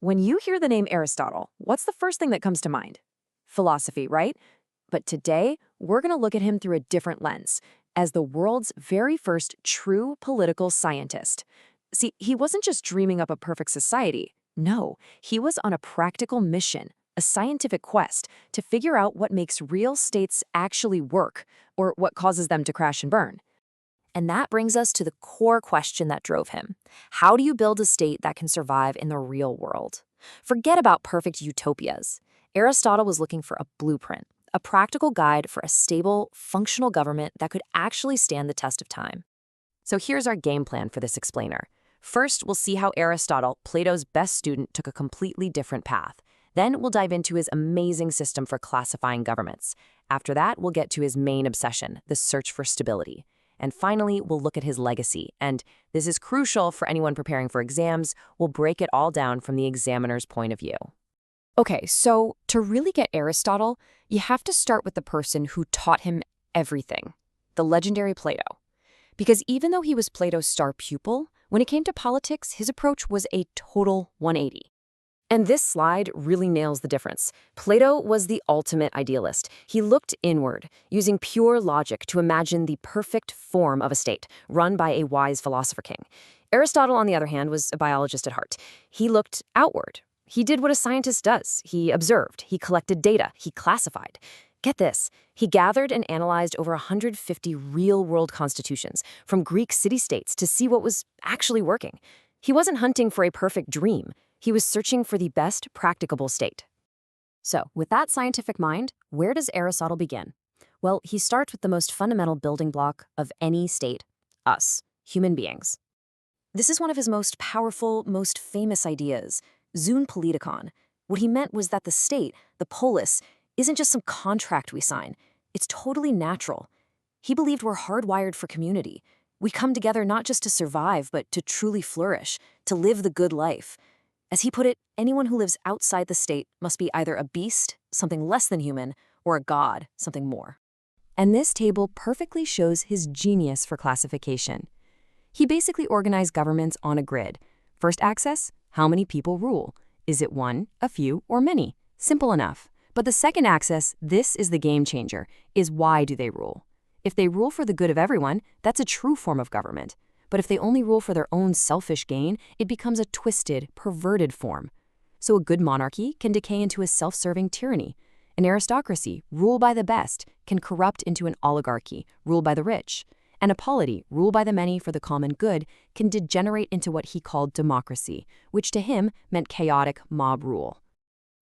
When you hear the name Aristotle, what's the first thing that comes to mind? Philosophy, right? But today, we're going to look at him through a different lens, as the world's very first true political scientist. See, he wasn't just dreaming up a perfect society. No, he was on a practical mission, a scientific quest to figure out what makes real states actually work, or what causes them to crash and burn. And that brings us to the core question that drove him. How do you build a state that can survive in the real world? Forget about perfect utopias. Aristotle was looking for a blueprint, a practical guide for a stable, functional government that could actually stand the test of time. So here's our game plan for this explainer. First, we'll see how Aristotle, Plato's best student, took a completely different path. Then we'll dive into his amazing system for classifying governments. After that, we'll get to his main obsession, the search for stability. And finally, we'll look at his legacy. And this is crucial for anyone preparing for exams. We'll break it all down from the examiner's point of view. Okay, so to really get Aristotle, you have to start with the person who taught him everything, the legendary Plato. Because even though he was Plato's star pupil, when it came to politics, his approach was a total 180. And this slide really nails the difference. Plato was the ultimate idealist. He looked inward, using pure logic to imagine the perfect form of a state, run by a wise philosopher king. Aristotle, on the other hand, was a biologist at heart. He looked outward. He did what a scientist does. He observed, he collected data, he classified. Get this, he gathered and analyzed over 150 real-world constitutions, from Greek city-states to see what was actually working. He wasn't hunting for a perfect dream. He was searching for the best practicable state. So, with that scientific mind, where does Aristotle begin? Well, he starts with the most fundamental building block of any state, us, human beings. This is one of his most powerful, most famous ideas, zoon politikon. What he meant was that the state, the polis, isn't just some contract we sign. It's totally natural. He believed we're hardwired for community. We come together not just to survive, but to truly flourish, to live the good life. As he put it, anyone who lives outside the state must be either a beast, something less than human, or a god, something more. And this table perfectly shows his genius for classification. He basically organized governments on a grid. First axis, how many people rule? Is it one, a few, or many? Simple enough. But the second axis, this is the game changer, is why do they rule? If they rule for the good of everyone, that's a true form of government. But if they only rule for their own selfish gain, it becomes a twisted, perverted form. So a good monarchy can decay into a self-serving tyranny. An aristocracy, ruled by the best, can corrupt into an oligarchy, ruled by the rich. And a polity, ruled by the many for the common good, can degenerate into what he called democracy, which to him meant chaotic mob rule.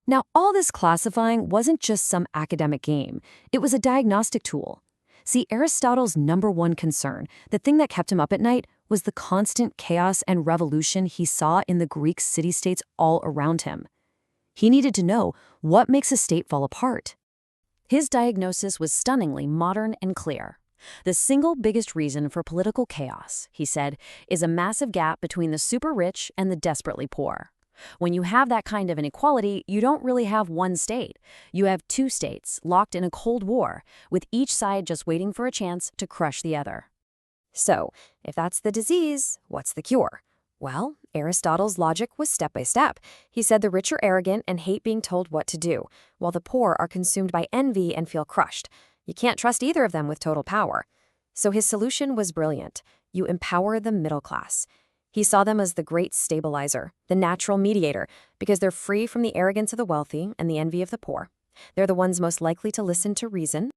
Now, all this classifying wasn't just some academic game. It was a diagnostic tool. See, Aristotle's #1 concern, the thing that kept him up at night, was the constant chaos and revolution he saw in the Greek city-states all around him. He needed to know what makes a state fall apart. His diagnosis was stunningly modern and clear. The single biggest reason for political chaos, he said, is a massive gap between the super rich and the desperately poor. When you have that kind of inequality, you don't really have one state. You have two states locked in a cold war, with each side just waiting for a chance to crush the other. So, if that's the disease, what's the cure? Well, Aristotle's logic was step by step. He said the rich are arrogant and hate being told what to do, while the poor are consumed by envy and feel crushed. You can't trust either of them with total power. So his solution was brilliant. You empower the middle class. He saw them as the great stabilizer, the natural mediator, because they're free from the arrogance of the wealthy and the envy of the poor. They're the ones most likely to listen to reason.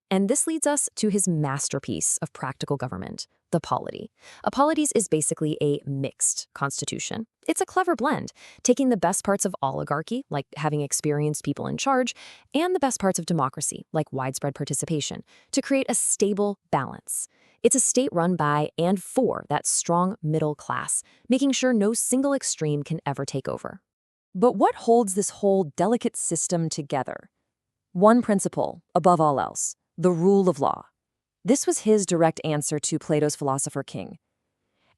And this leads us to his masterpiece of practical government, the polity. A polities is basically a mixed constitution. It's a clever blend, taking the best parts of oligarchy, like having experienced people in charge, and the best parts of democracy, like widespread participation, to create a stable balance. It's a state run by and for that strong middle class, making sure no single extreme can ever take over. But what holds this whole delicate system together? One principle, above all else, the rule of law. This was his direct answer to Plato's philosopher king.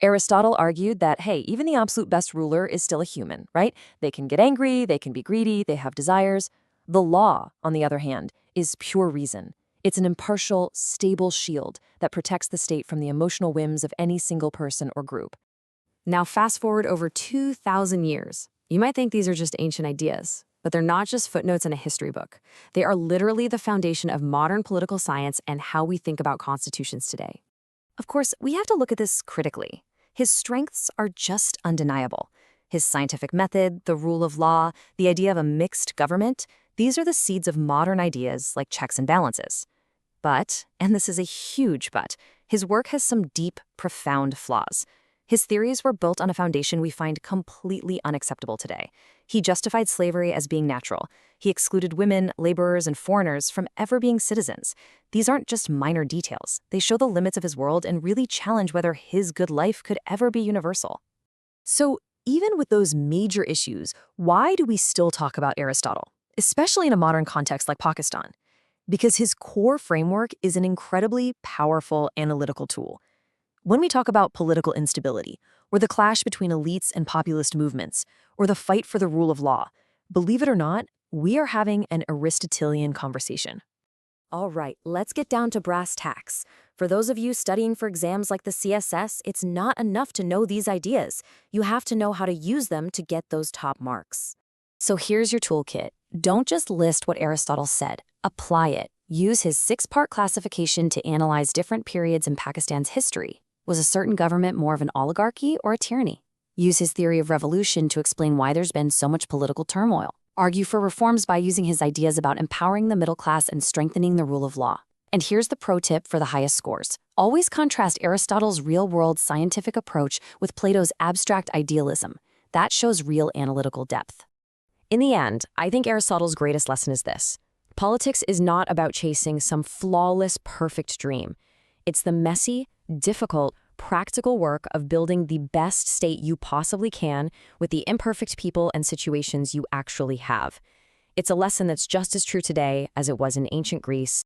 Aristotle argued that, hey, even the absolute best ruler is still a human, right? They can get angry, they can be greedy, they have desires. The law, on the other hand, is pure reason. It's an impartial, stable shield that protects the state from the emotional whims of any single person or group. Now fast forward over 2,000 years. You might think these are just ancient ideas, but they're not just footnotes in a history book. They are literally the foundation of modern political science and how we think about constitutions today. Of course, we have to look at this critically. His strengths are just undeniable. His scientific method, the rule of law, the idea of a mixed government, these are the seeds of modern ideas like checks and balances. But, and this is a huge but, his work has some deep, profound flaws. His theories were built on a foundation we find completely unacceptable today. He justified slavery as being natural. He excluded women, laborers, and foreigners from ever being citizens. These aren't just minor details. They show the limits of his world and really challenge whether his good life could ever be universal. So, even with those major issues, why do we still talk about Aristotle, especially in a modern context like Pakistan? Because his core framework is an incredibly powerful analytical tool. When we talk about political instability, or the clash between elites and populist movements, or the fight for the rule of law, believe it or not, we are having an Aristotelian conversation. All right, let's get down to brass tacks. For those of you studying for exams like the CSS, it's not enough to know these ideas. You have to know how to use them to get those top marks. So here's your toolkit. Don't just list what Aristotle said. Apply it. Use his 6-part classification to analyze different periods in Pakistan's history. Was a certain government more of an oligarchy or a tyranny? Use his theory of revolution to explain why there's been so much political turmoil. Argue for reforms by using his ideas about empowering the middle class and strengthening the rule of law. And here's the pro tip for the highest scores. Always contrast Aristotle's real-world scientific approach with Plato's abstract idealism. That shows real analytical depth. In the end, I think Aristotle's greatest lesson is this. Politics is not about chasing some flawless, perfect dream. It's the messy, difficult, practical work of building the best state you possibly can with the imperfect people and situations you actually have. It's a lesson that's just as true today as it was in ancient Greece